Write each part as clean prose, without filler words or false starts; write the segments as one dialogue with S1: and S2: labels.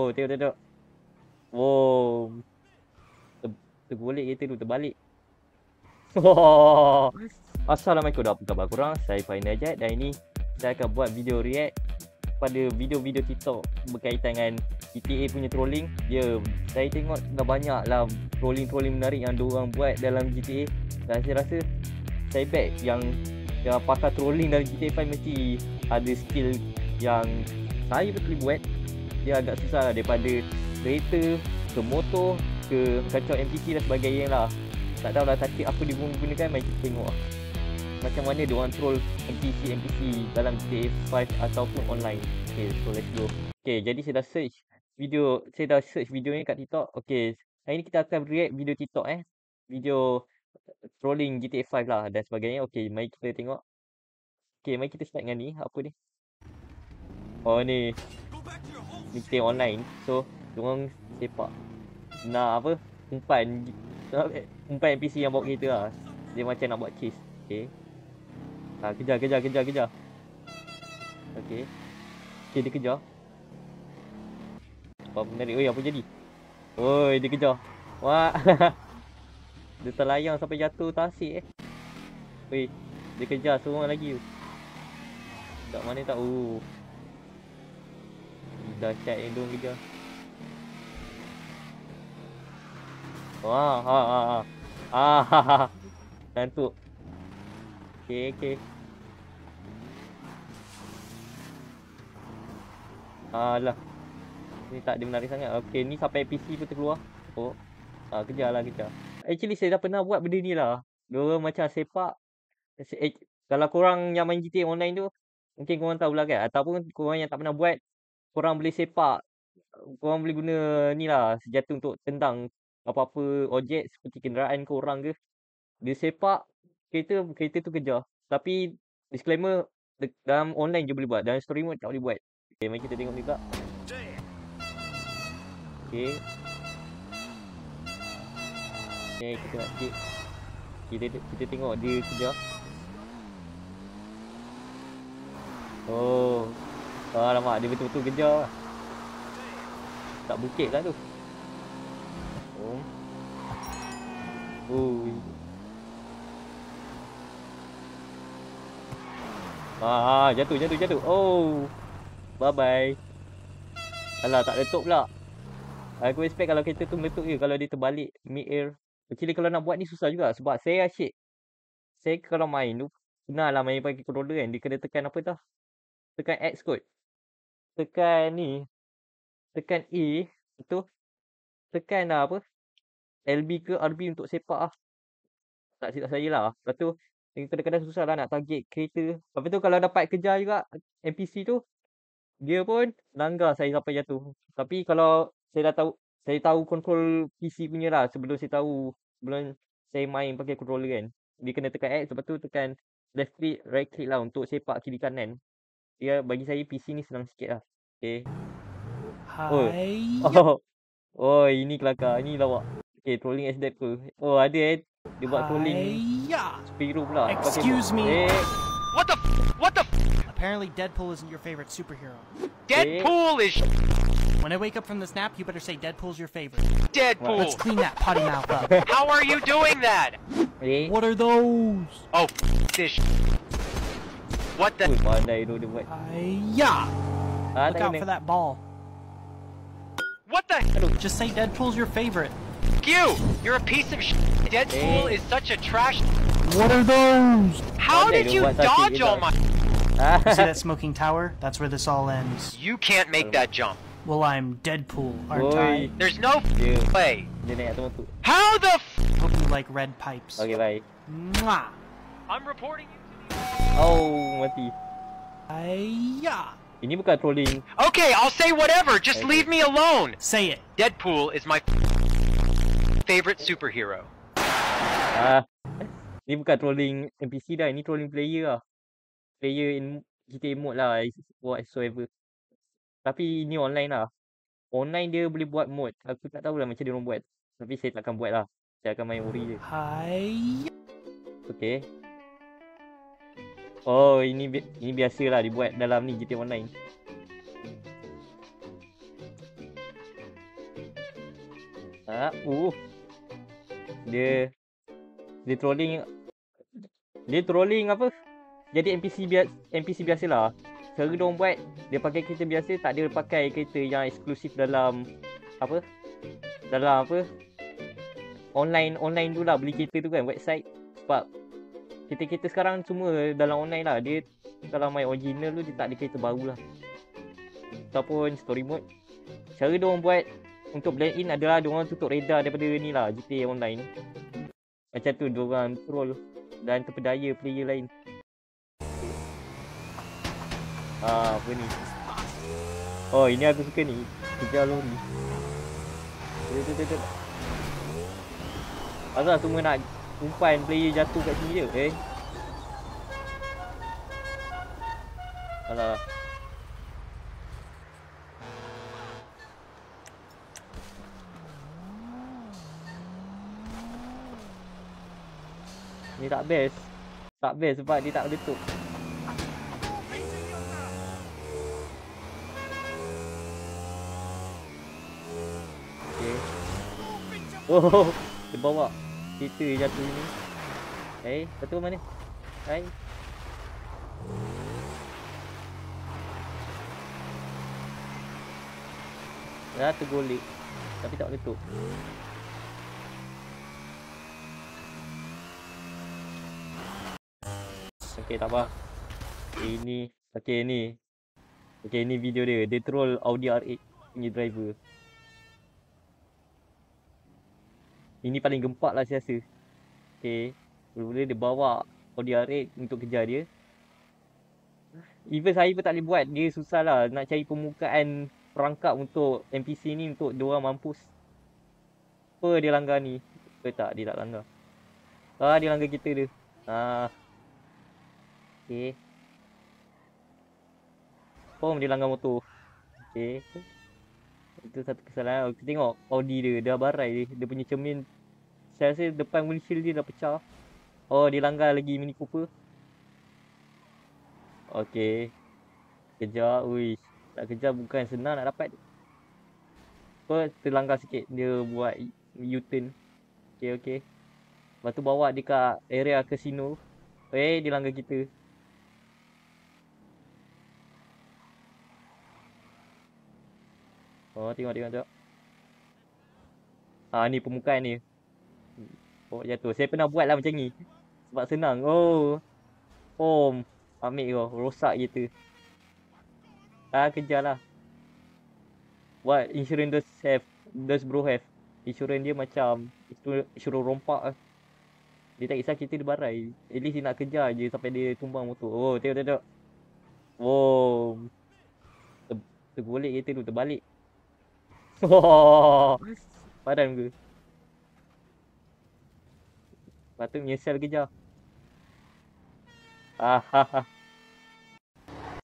S1: Oh, tengok. Oh, tergolek kereta tu, terbalik. Oh. Assalamualaikum, apa khabar korang? Saya Fainal Jad dan ini saya akan buat video react pada video-video TikTok berkaitan dengan GTA punya trolling. Ya, saya tengok dah banyak lah trolling-trolling menarik yang diorang buat dalam GTA. Dan saya rasa saya bet yang pakar trolling dalam GTA 5 mesti ada skill yang saya betul buat. Dia agak susah lah, daripada kereta ke motor ke kacau NPC dan sebagainya lah. Tak tahulah taktik apa dia gunakan, mari kita tengok lah macam mana diorang troll NPC dalam GTA 5 ataupun online. Okay, so let's go. Okay, jadi saya dah search video ni kat TikTok. Okay, hari ni kita akan react video TikTok video trolling GTA 5 lah dan sebagainya. Okay, mari kita tengok. Okay, mari kita start dengan ni. Apa ni? Oh ni GTA online. So, diorang sepak nak apa? Umpan NPC yang bawa kereta lah. Dia macam nak buat chase. Okay. Kejar. Okay. Okay, dia kejar. Apa menarik? Oi, apa jadi? Oi, dia kejar. Wah. Dia terlayang sampai jatuh tasik Oi, dia kejar seorang lagi tu. Tak mana tak. Dahsyat yang diorang kejar. Wah, Nantuk. Okay. Alah. Ni tak ada menarik sangat. Okay, ni sampai PC pun terkeluar. Oh. Kejar. Actually, saya dah pernah buat benda ni lah. Diorang macam sepak. Kalau korang yang main GTA online tu, mungkin korang tahulah kan. Ataupun korang yang tak pernah buat, korang boleh sepak. Korang boleh guna ni lah, senjata untuk tendang apa-apa objek seperti kenderaan ke orang ke. Dia sepak, kereta tu kejar. Tapi disclaimer, dalam online je boleh buat, dalam story mode tak boleh buat. Okay, mari kita tengok juga. Okay, kita nak sikit. Kita tengok dia kejar. Oh, alamak, dia betul-betul kejar. Tak bukit lah tu. Oh. Jatuh. Oh. Bye-bye. Alah, tak letup pula. Aku expect kalau kereta tu meletup je kalau dia terbalik mid-air. Actually kalau nak buat ni susah juga sebab saya asyik. Saya kalau main tu, pernah lah main pakai controller kan. Dia kena tekan apa tau? Tekan X kot. Tekan ni. Tekan A. Betul? Tekan apa? LB ke RB untuk sepak lah. Tak silap saya lah. Lepas tu, kadang-kadang susah lah nak target kereta. Lepas tu kalau dapat kejar juga NPC tu, dia pun langgar saya sampai jatuh. Tapi kalau saya tahu control PC punya lah sebelum saya main pakai controller kan. Dia kena tekan X, lepas tu tekan left click, right click lah untuk sepak kiri kanan. Dia bagi saya PC ni senang sikit lah. Okay. Oh, ini kelakar. Ini lawak. Okay, trolling as Deadpool. Oh, ada dia buat trolling superhero pula.
S2: Excuse me. What the Apparently Deadpool isn't your favorite superhero.
S3: Deadpool is
S2: When I wake up from this nap, you better say Deadpool's your favorite.
S3: Deadpool.
S2: Let's clean that potty mouth up.
S3: How are you doing that?
S2: What are those?
S3: Oh, this. What the?
S1: Pandai tu dia buat.
S2: Look out for that ball.
S3: What the?
S2: Just say Deadpool's your favorite.
S3: You! You're a piece of shit. Deadpool is such a trash.
S2: What are those?
S3: How did you dodge all my?
S2: See that smoking tower? That's where this all ends.
S3: You can't make that jump.
S2: Well, I'm Deadpool, aren't I?
S3: There's no way.
S1: Dia naik atas motor.
S3: How the
S2: Hope you like red pipes.
S1: Okay, bye.
S2: Mwah.
S3: I'm reporting you to
S1: Oh, mati. Ini bukan trolling.
S3: Okay, I'll say whatever. Just leave me alone.
S2: Say it.
S3: Deadpool is my favorite superhero.
S1: Ni bukan trolling NPC dah. Ini trolling player lah. Player in GTA mode lah. Whatsoever. Tapi ni online lah. Online dia boleh buat mod. Aku tak tahulah macam dia orang buat. Tapi saya takkan buat lah. Saya akan main ori je. Okay. Oh, ini biasalah dibuat dalam ni GTA Online. Dia trolling. Dia trolling apa? Jadi NPC biasalah. Cara diorang buat, dia pakai kereta biasa, tak ada pakai kereta yang eksklusif dalam apa? Dalam apa? Online tu lah beli kereta tu kan, website. Sebab kereta-kereta sekarang semua dalam online lah. Dia kalau main original tu dia tak ada kereta baru lah. Ataupun story mode. Cara diorang buat untuk blend in adalah diorang tutup radar daripada ni lah, GTA Online. Macam tu diorang troll dan terpedaya player lain. Apa ni? Oh, ini aku suka ni. Kejar lori. Asal semua nak umpan player jatuh kat sini je. Alah. Ni tak best. Tak best sebab dia tak letup. Okay. Oh, dia bawa kereta jatuh ni. Betul mana? Dah tergolek. Tapi tak letup. Okay, tak apa. Ini video dia. Dia troll Audi R8 punya driver. Ini paling gempak lah saya rasa. Okay. Mula-mula dia bawa Audi R8 untuk kejar dia. Even saya pun tak boleh buat. Dia susah lah nak cari permukaan perangkap untuk NPC ni untuk diorang mampus. Apa dia langgar ni? Tak, dia tak langgar. Dia langgar kita dia. Okay. Dia langgar motor. Okay. Itu satu kesalahan. Kita tengok Audi dia dah barai dia punya cermin. Saya rasa depan windshield dia dah pecah. Dia langgar lagi Mini Cooper. Okay. Kejar. Uish. Tak kejar bukan senang nak dapat. Terlanggar sikit. Dia buat U-turn. Okay. Lepas tu bawa dia kat area casino. Dia langgar kita. Tengok. Ni permukaan ni. Jatuh. Saya pernah buat lah macam ni. Sebab senang. Ambil kau. Rosak kereta. Kejar lah. What insurance does bro have? Insurance dia macam insurance rompak lah. Dia tak kisah kereta dia barai. At least dia nak kejar je sampai dia tumbang motor. Tengok. Tergolek kereta tu. Terbalik. Padan ke? Patut menyesal kejar.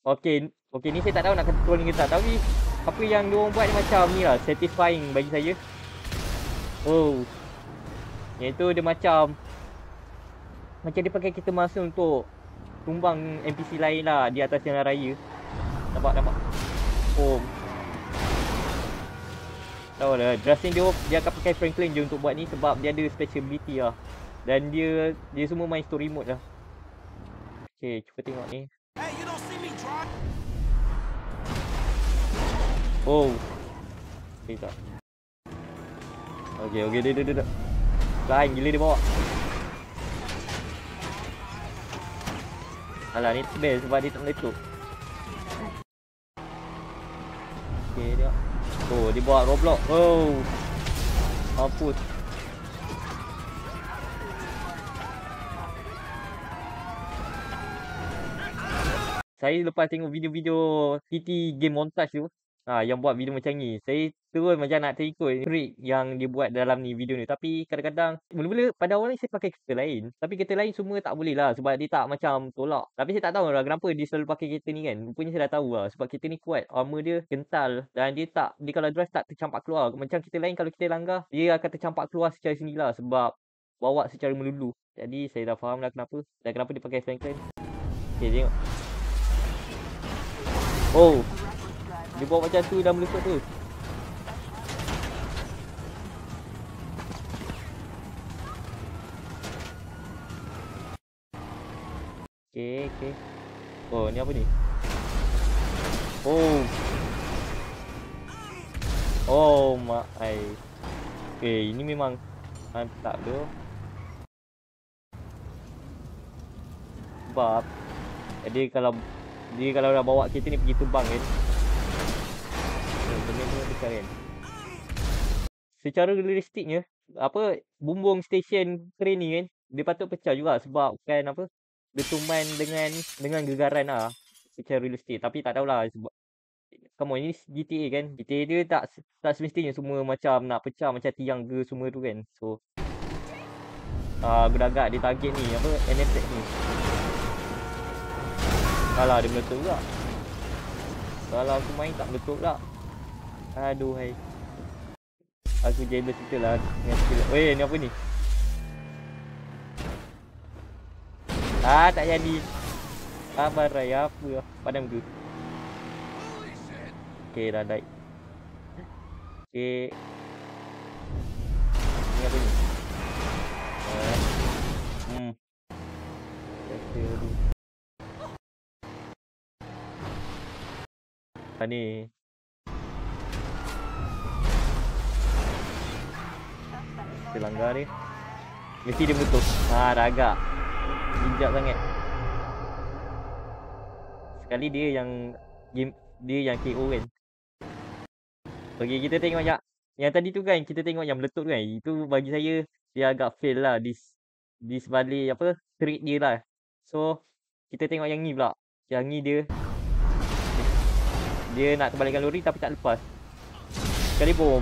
S1: Okay, ni saya tak tahu nak control ni ke tak. Tapi apa yang diorang buat ni macam ni lah. Satisfying bagi saya. Yang tu dia macam dia pakai kereta masa untuk tumbang NPC lain lah di atas jalan raya. Nampak. Tahu lah, drafting dia akan pakai Franklin je untuk buat ni sebab dia ada special ability lah. Dan dia semua main story mode lah. Okay, cuba tengok ni. Okay tak. Okay, dia. Lain gila dia bawa. Alah, ni best sebab dia tak meletup. Okay, tengok. Dia bawa Roblox. Mampus. Saya lepas tengok video-video TT game montage tu, yang buat video macam ni, saya terus macam nak terikut trik yang dia buat dalam ni video ni. Tapi kadang-kadang mula-mula pada awal ni saya pakai kereta lain, tapi kereta lain semua tak boleh lah sebab dia tak macam tolak. Tapi saya tak tahu lah kenapa dia selalu pakai kereta ni kan. Rupanya saya dah tahu lah sebab kereta ni kuat, armor dia kental dan dia kalau drive tak tercampak keluar. Macam kereta lain kalau kita langgar, dia akan tercampak keluar secara sendirilah sebab bawa secara melulu. Jadi saya dah faham lah kenapa dan kenapa dia pakai Franklin. Okay, tengok. Dia bawa macam tu dah meletup tu. Okey, okey. Oh, ni apa ni? Oh. Oh, mak ai. Ini memang mantap tu. Sebab dia kalau dah bawa kita ni pergi terbang kan. Benda tu dekat kan. Secara realistiknya, apa bumbung stesen keren ni kan, dia patut pecah juga sebab kan apa bertuman dengan gegaran lah secara realistik. Tapi tak tahulah sebab come on, ini GTA kan. GTA dia tak semestinya semua macam nak pecah macam tiang ke semua tu kan. So agak-agak dia target ni apa NSX ni. Alah, dia meletup pula. Kalau aku main tak meletup pula. Aduh hai. Aku jealous kita lah dengan skill. Weh, ni apa ni? Tak jadi. Barai apa? Padam ke? Okey, dah naik. Okey. Ni apa ni? Ni. Kita langgar ni. Mesti dia betul. Dah agak. Bijak sangat. Sekali dia yang KO kan. Okey, kita tengok yang tadi tu kan, kita tengok yang meletup kan. Itu bagi saya dia agak fail lah di sebalik apa trick dia lah. So kita tengok yang ni pula. Yang ni dia nak terbalikkan lori tapi tak lepas. Sekali bom.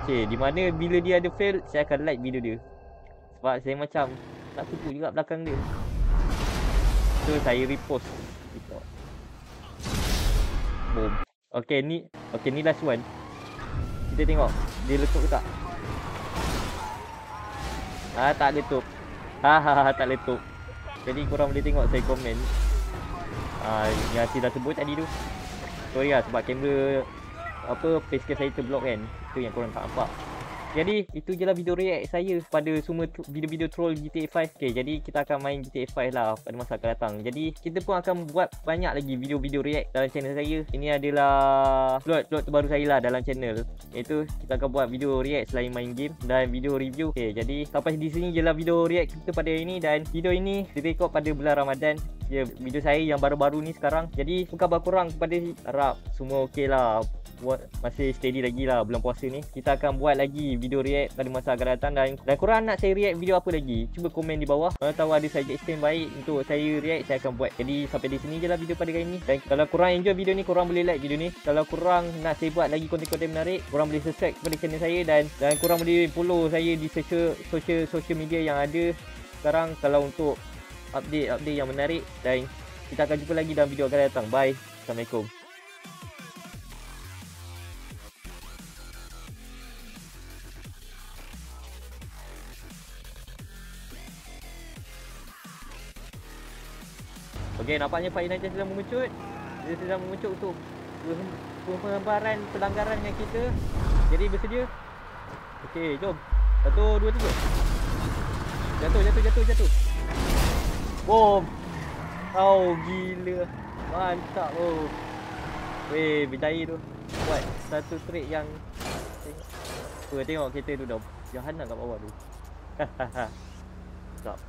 S1: Okay, di mana bila dia ada fail, saya akan like video dia. Sebab saya macam tak suka juga belakang dia. So saya repost. Boom. Okay, ni last one. Kita tengok dia letup ke tak. Tak letup. Tak letup. Jadi korang boleh tengok saya komen. Yang saya dah sebut tadi tu. Sorry lah sebab kamera apa facecam saya terblock kan. Itu yang korang tak nampak. Jadi itu je lah video react saya pada semua video-video troll GTA 5. Okay, jadi kita akan main GTA 5 lah pada masa akan datang. Jadi kita pun akan buat banyak lagi video-video react dalam channel saya. Ini adalah slot terbaru saya lah dalam channel, iaitu kita akan buat video react selain main game dan video review. Okay, jadi sampai di sini je lah video react kita pada hari ini. Dan video ini direkod pada bulan Ramadan. Ya, video saya yang baru-baru ni sekarang. Jadi apa khabar korang kepada harap semua okey lah. Masih steady lagi lah bulan puasa ni. Kita akan buat lagi video react pada masa akan datang. Dan korang nak saya react video apa lagi, cuba komen di bawah. Kalau tahu ada suggestion baik untuk saya react, saya akan buat. Jadi sampai di sini je lah video pada kali ni. Dan kalau korang enjoy video ni, korang boleh like video ni. Kalau korang nak saya buat lagi konten-konten menarik, korang boleh subscribe kepada channel saya. Dan korang boleh follow saya di social media yang ada sekarang. Kalau untuk update yang menarik. Dan kita akan jumpa lagi dalam video akan datang. Bye. Assalamualaikum. Okey, nampaknya Pak Inaja sedang mengecut. Dia sedang mengecut untuk penghambaran pelanggaran yang kita. Jadi bersedia. Okey, jom. 1, 2, 3. Jatuh. Boom. Oh, gila. Mantap oh. Weh, berjaya tu. Buat satu trik yang tengok kereta tu dah jahanam kat bawah tu. Hahaha. Stop.